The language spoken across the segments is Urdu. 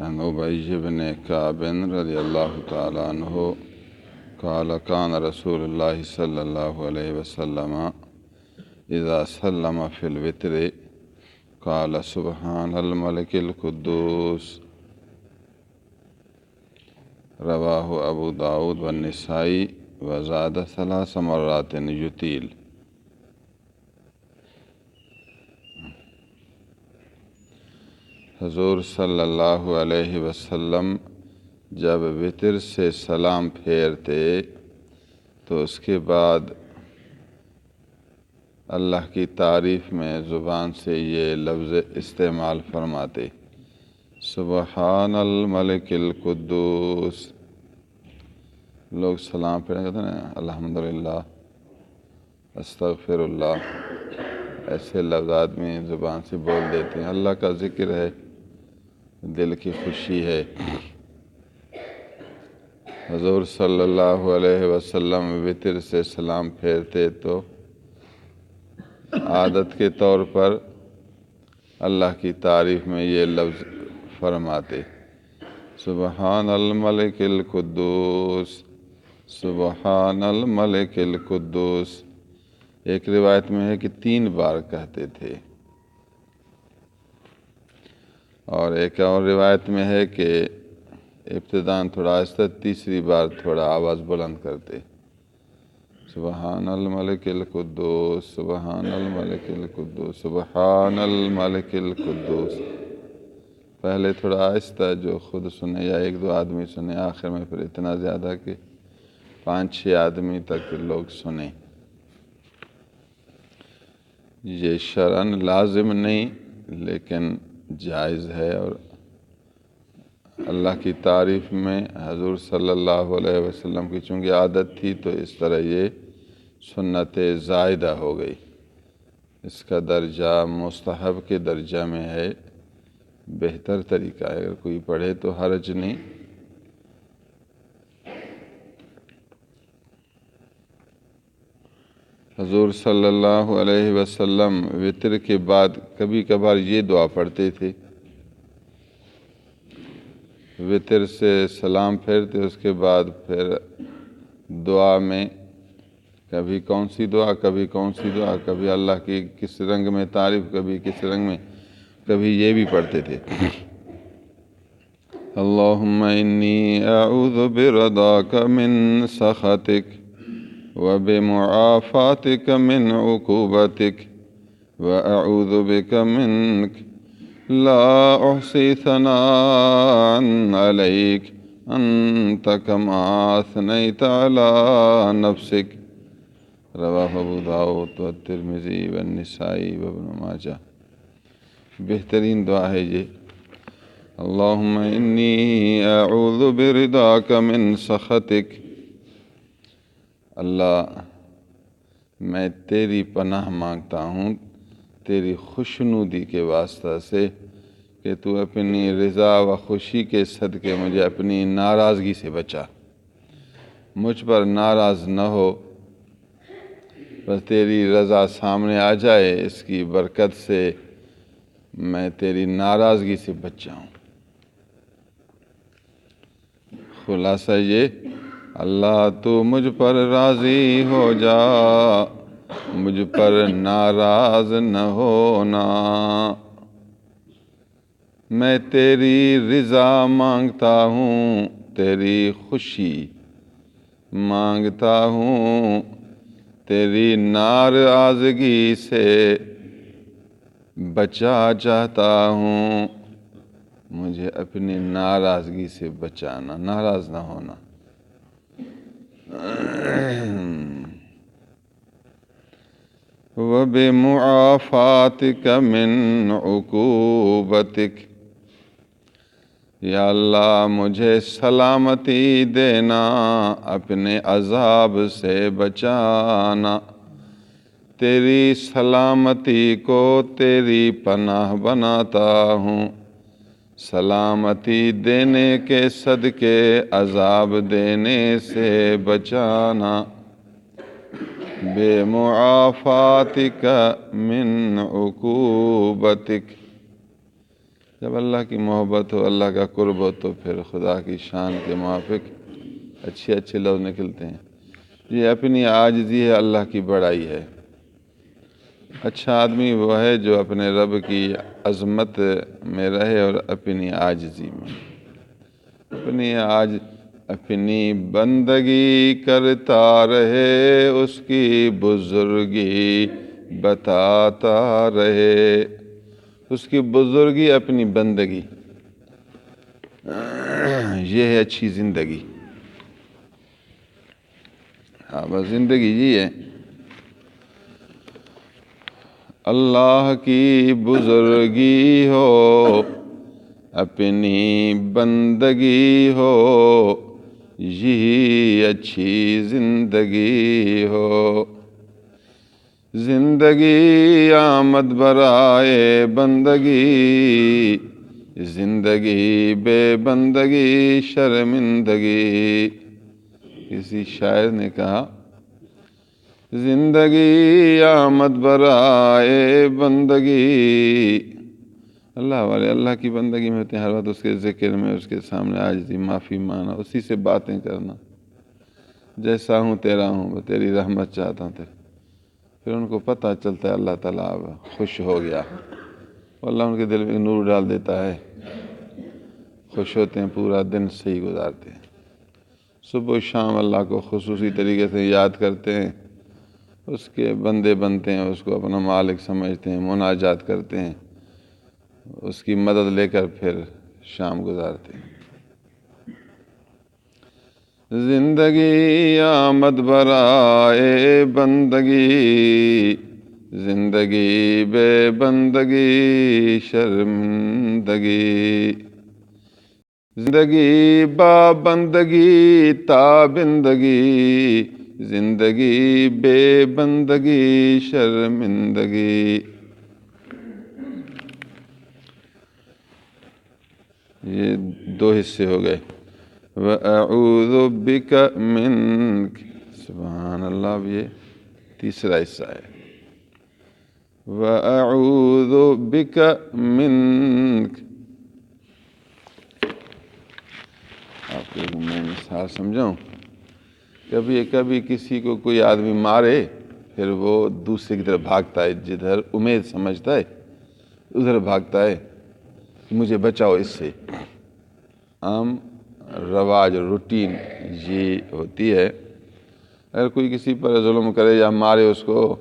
عن أبي بن كعب رضي الله تعالى عنه قال كان رسول الله صلى الله عليه وسلم إذا سلم في الوتر قال سبحان الملك القدوس رواه أبو داود والنسائي وزاد 3 مرات يطيل۔ حضور صلی اللہ علیہ وسلم جب وتر سے سلام پھیرتے تو اس کے بعد اللہ کی تعریف میں زبان سے یہ لفظ استعمال فرماتے، سبحان الملک القدوس۔ لوگ سلام پھیرنے کہتے ہیں الحمدللہ، استغفر اللہ، ایسے لفظ آدمی زبان سے بول دیتے ہیں۔ اللہ کا ذکر ہے، دل کی خوشی ہے۔ حضور صلی اللہ علیہ وسلم وتر سے سلام پھیرتے تو عادت کے طور پر اللہ کی تعریف میں یہ لفظ فرماتے، سبحان الملک القدوس، سبحان الملک القدوس۔ ایک روایت میں ہے کہ 3 بار کہتے تھے، اور ایک اور روایت میں ہے کہ ابتداً تھوڑا آہستہ، تیسری بار تھوڑا آواز بلند کرتے، سبحان الملک القدوس، سبحان الملک القدوس، سبحان الملک القدوس۔ پہلے تھوڑا آہستہ، جو خود سنے یا 1-2 آدمی سنے، آخر میں پھر اتنا زیادہ کہ 5-6 آدمی تک لوگ سنیں۔ یہ شرعاً لازم نہیں لیکن جائز ہے، اور اللہ کی تعریف میں حضور صلی اللہ علیہ وسلم کی چونکہ عادت تھی تو اس طرح یہ سنت زائدہ ہو گئی۔ اس کا درجہ مستحب کے درجہ میں ہے، بہتر طریقہ ہے، اگر کوئی پڑھے تو حرج نہیں۔ حضور صلی اللہ علیہ وسلم وتر کے بعد کبھی کبھار یہ دعا پڑھتے تھے، وتر سے سلام پھیرتے اس کے بعد پھر دعا میں کبھی کون سی دعا، کبھی کون سی دعا، کبھی اللہ کی کس رنگ میں تعریف، کبھی کس رنگ میں، کبھی یہ بھی پڑھتے تھے، اللہم انی اعوذ برضاک من سخطک وبمعافاتک من عقوبتک واعوذ بک منک لا احصی ثناء علیک انت کما اثنیت علی نفسک، رواہ ابو داؤد والترمذی والنسائی وابن ماجہ۔ بہترین دعا ہے یہ، اللہم انی اعوذ برضاک من سخطک، اللہ میں تیری پناہ مانگتا ہوں تیری خوشنودی کے واسطہ سے کہ تو اپنی رضا و خوشی کے صدقے مجھے اپنی ناراضگی سے بچا، مجھ پر ناراض نہ ہو، بس تیری رضا سامنے آ جائے، اس کی برکت سے میں تیری ناراضگی سے بچ جاؤں۔ خلاصہ یہ، اللہ تو مجھ پر راضی ہو جا، مجھ پر ناراض نہ ہونا، میں تیری رضا مانگتا ہوں، تیری خوشی مانگتا ہوں، تیری ناراضگی سے بچا چاہتا ہوں، مجھے اپنی ناراضگی سے بچانا، ناراض نہ ہونا۔ وَبِمُعَافَاتِكَ مِنْ عُقُوبَتِكَ، یا اللہ مجھے سلامتی دینا، اپنے عذاب سے بچانا، تیری سلامتی کو تیری پناہ بناتا ہوں، سلامتی دینے کے صدقے عذاب دینے سے بچانا، بے معافاتک من عقوبتک، جب اللہ کی محبت ہو، اللہ کا قرب ہو، تو پھر خدا کی شان کے موافق اچھے لفظ نکلتے ہیں۔ یہ اپنی عاجزی ہے، اللہ کی بڑائی ہے۔ اچھا آدمی وہ ہے جو اپنے رب کی عظمت میں رہے اور اپنی عاجزی میں، اپنی بندگی کرتا رہے، اس کی بزرگی بتاتا رہے۔ اس کی بزرگی اپنی بندگی، یہ ہے اچھی زندگی۔ ہاں بس زندگی یہ ہے، اللہ کی بزرگی ہو، اپنی بندگی ہو، یہی اچھی زندگی ہو۔ زندگی آمد برائے بندگی، زندگی بے بندگی شرمندگی۔ کسی شاعر نے کہا، زندگی آمد برائے بندگی۔ اللہ والے اللہ کی بندگی میں ہوتے ہیں، ہر وقت اس کے ذکر میں، اس کے سامنے عاجزی، معافی مانگنا، اسی سے باتیں کرنا، جیسا ہوں تیرا ہوں، تیری رحمت چاہتا ہوں تیرے۔ پھر ان کو پتہ چلتا ہے اللہ تعالیٰ اب خوش ہو گیا، اللہ ان کے دل میں نور ڈال دیتا ہے، خوش ہوتے ہیں، پورا دن صحیح گزارتے ہیں۔ صبح و شام اللہ کو خصوصی طریقے سے یاد کرتے ہیں، اس کے بندے بنتے ہیں، اس کو اپنا مالک سمجھتے ہیں، مناجات کرتے ہیں، اس کی مدد لے کر پھر شام گزارتے ہیں۔ زندگی آمد برائے بندگی، زندگی بے بندگی شرمندگی۔ زندگی با بندگی تابندگی، زندگی بے بندگی شرمندگی۔ یہ دو حصے ہو گئے۔ وَأَعُوذُ بِكَ مِنْكَ، سبحان اللہ۔ اب یہ تیسرا حصہ ہے، وَأَعُوذُ بِكَ مِنْكَ۔ آپ کو میں مثال سمجھاؤں، کبھی کسی کو کوئی آدمی مارے، پھر وہ دوسرے کی طرف بھاگتا ہے، جدھر امید سمجھتا ہے ادھر بھاگتا ہے کہ مجھے بچاؤ اس سے۔ عام رواج، روٹین یہ ہوتی ہے، اگر کوئی کسی پر ظلم کرے یا مارے اس کو،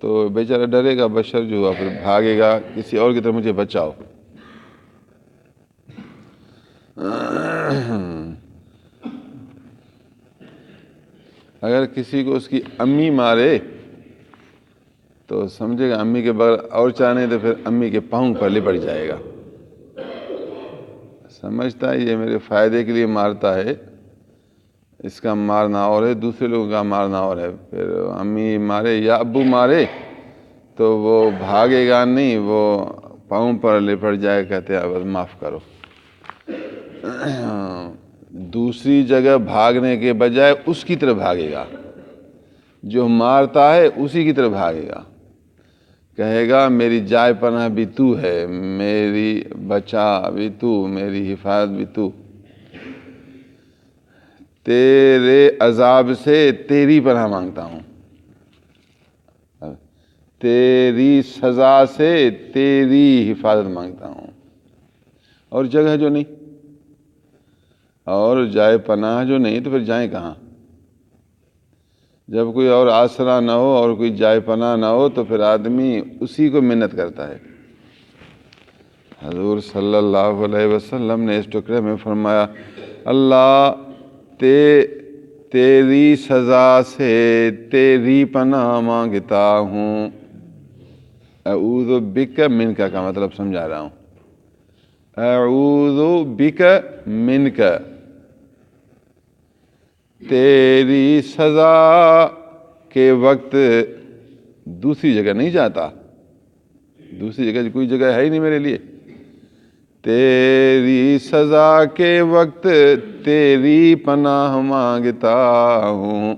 تو بیچارہ ڈرے گا، بشر جو ہوا، پھر بھاگے گا کسی اور کی طرف، مجھے بچاؤ۔ اگر کسی کو اس کی امی مارے تو سمجھے گا امی کے بغیر اور چاہنے، تو پھر امی کے پاؤں پر لپٹ جائے گا، سمجھتا ہے یہ میرے فائدے کے لیے مارتا ہے، اس کا مارنا اور ہے، دوسرے لوگوں کا مارنا اور ہے۔ پھر امی مارے یا ابو مارے تو وہ بھاگے گا نہیں، وہ پاؤں پر لپٹ جائے، کہتے ہیں بس معاف کرو۔ دوسری جگہ بھاگنے کے بجائے اس کی طرف بھاگے گا، جو مارتا ہے اسی کی طرف بھاگے گا، کہے گا میری جائے پناہ بھی تو ہے، میری بچا بھی تو، میری حفاظت بھی تو، تیرے عذاب سے تیری پناہ مانگتا ہوں، تیری سزا سے تیری حفاظت مانگتا ہوں۔ اور جگہ جو نہیں، اور جائے پناہ جو نہیں، تو پھر جائیں کہاں؟ جب کوئی اور آسرا نہ ہو اور کوئی جائے پناہ نہ ہو، تو پھر آدمی اسی کو منت کرتا ہے۔ حضور صلی اللہ علیہ وسلم نے اس ٹکڑے میں فرمایا، اللہ تیری سزا سے تیری پناہ مانگتا ہوں۔ اعوذ بک منک کا مطلب سمجھا رہا ہوں، اعوذ بک منک، تیری سزا کے وقت دوسری جگہ نہیں جاتا، دوسری جگہ کوئی جگہ ہے ہی نہیں میرے لیے، تیری سزا کے وقت تیری پناہ مانگتا ہوں،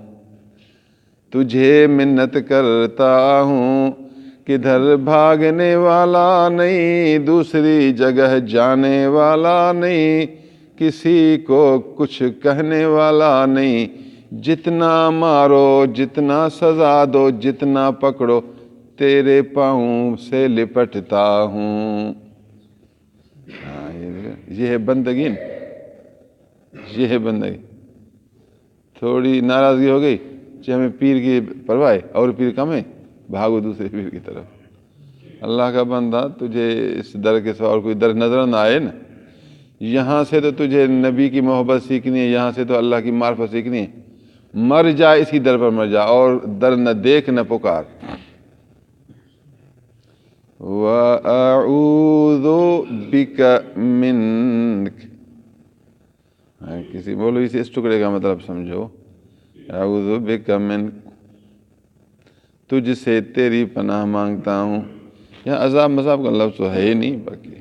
تجھے منت کرتا ہوں کدھر بھاگنے والا نہیں، دوسری جگہ جانے والا نہیں، کسی کو کچھ کہنے والا نہیں، جتنا مارو جتنا سزا دو جتنا پکڑو تیرے پاؤں سے لپٹتا ہوں۔ یہ ہے بندگی، یہ ہے بندگی۔ تھوڑی ناراضگی ہو گئی کہ ہمیں پیر کی پرواہ ہے اور پیر کم ہے، بھاگو دوسرے پیر کی طرف۔ اللہ کا بندہ، تجھے اس در کے سوا اور کوئی در نظر نہ آئے نا، یہاں سے تو تجھے نبی کی محبت سیکھنی ہے، یہاں سے تو اللہ کی معرفت سیکھنی ہے، مر جا اسی در پر مر جا، اور در نہ دیکھ نہ پکار۔ وَأَعُوذُ بِكَ مِنْكَ، کسی مولوی سے اس ٹکڑے کا مطلب سمجھو، اعوذ بک منک، تجھ سے تیری پناہ مانگتا ہوں۔ یہاں عذاب مذاب کا لفظ تو ہے ہی نہیں، باقی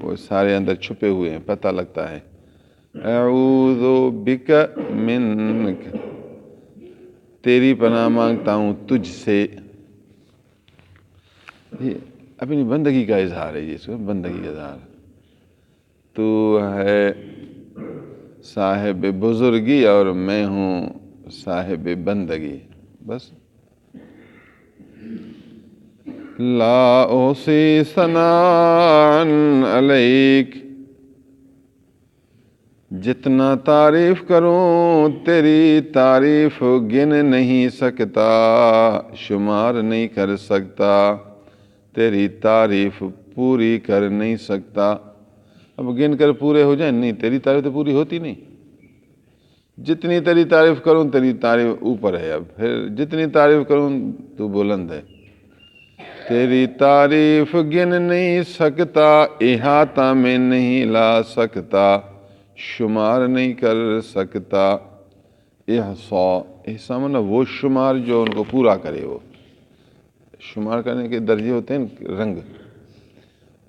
وہ سارے اندر چھپے ہوئے ہیں، پتہ لگتا ہے۔ اعوذ بک منک، تیری پناہ مانگتا ہوں تجھ سے۔ یہ اپنی بندگی کا اظہار ہے، یہ بندگی کا اظہار۔ تو ہے صاحب بزرگی اور میں ہوں صاحب بندگی، بس۔ لا اوصی ثناء علیک، جتنا تعریف کروں تیری تعریف گن نہیں سکتا، شمار نہیں کر سکتا، تیری تعریف پوری کر نہیں سکتا۔ اب گن کر پورے ہو جائیں، نہیں، تیری تعریف تو پوری ہوتی نہیں۔ جتنی تیری تعریف کروں تیری تعریف اوپر ہے، اب پھر جتنی تعریف کروں تو بلند ہے۔ تیری تعریف گن نہیں سکتا، احاطہ میں نہیں لا سکتا، شمار نہیں کر سکتا۔ احصاء، احصاء مطلب وہ شمار جو ان کو پورا کرے، وہ شمار کرنے کے درجے ہوتے ہیں رنگ۔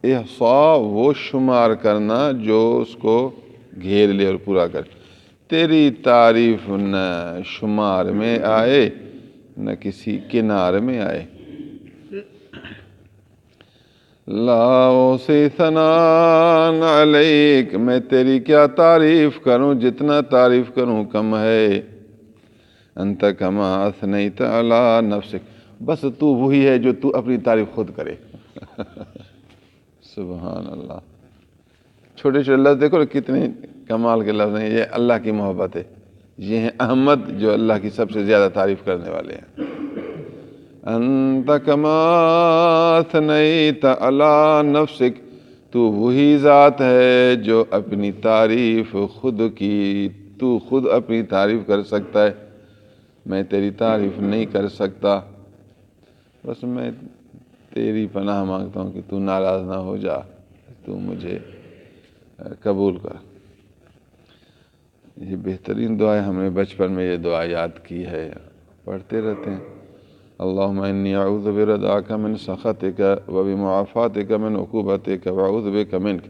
احصاء وہ شمار کرنا جو اس کو گھیر لے اور پورا کرے۔ تیری تعریف نہ شمار میں آئے نہ کسی کنار میں آئے۔ لا اوصی ثناء علیک، میں تیری کیا تعریف کروں، جتنا تعریف کروں کم ہے۔ انت کما اثنیت علی نفسک، بس تو وہی ہے جو تو اپنی تعریف خود کرے۔ سبحان اللہ، چھوٹے چھوٹے لفظ دیکھو کتنے کمال کے لفظ ہیں۔ یہ اللہ کی محبت ہے، یہ ہیں احمد جو اللہ کی سب سے زیادہ تعریف کرنے والے ہیں۔ انت کما اثنیت علی نفسک، تو وہی ذات ہے جو اپنی تعریف خود کی، تو خود اپنی تعریف کر سکتا ہے، میں تیری تعریف نہیں کر سکتا۔ بس میں تیری پناہ مانگتا ہوں کہ تو ناراض نہ ہو جا، تو مجھے قبول کر۔ یہ بہترین دعا ہے، ہم نے بچپن میں یہ دعا یاد کی ہے، پڑھتے رہتے ہیں۔ اللہم انی اعوذ برضاک من سخطک وبمعافاتک من عقوبتک واعوذ بک منک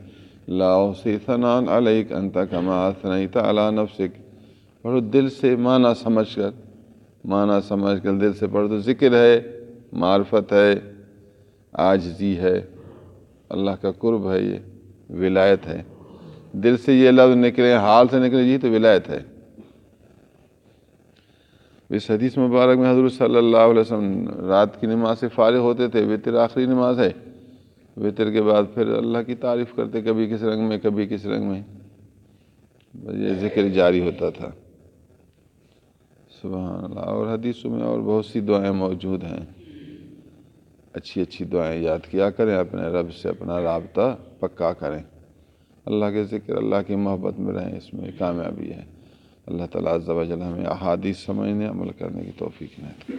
لا احصی ثناء علیک انت کما اثنیت علی نفسک۔ پڑھو دل سے، معنی سمجھ کر، معنی سمجھ کر دل سے پڑھو تو ذکر ہے، معرفت ہے، عاجزی ہے، اللہ کا قرب ہے، یہ ولایت ہے۔ دل سے یہ لفظ نکلے، حال سے نکلے، یہ تو ولایت ہے۔ اس حدیث مبارک میں حضور صلی اللہ علیہ وسلم رات کی نماز سے فارغ ہوتے تھے، وتر آخری نماز ہے، وتر کے بعد پھر اللہ کی تعریف کرتے، کبھی کس رنگ میں کبھی کس رنگ میں، یہ ذکر جاری ہوتا تھا۔ سبحان اللہ۔ اور حدیثوں میں اور بہت سی دعائیں موجود ہیں، اچھی اچھی دعائیں یاد کیا کریں، اپنے رب سے اپنا رابطہ پکا کریں، اللہ کے ذکر، اللہ کی محبت میں رہیں، اس میں کامیابی ہے۔ اللہ تعالیٰ عز و جل ہمیں احادیث سمجھنے، عمل کرنے کی توفیق دے۔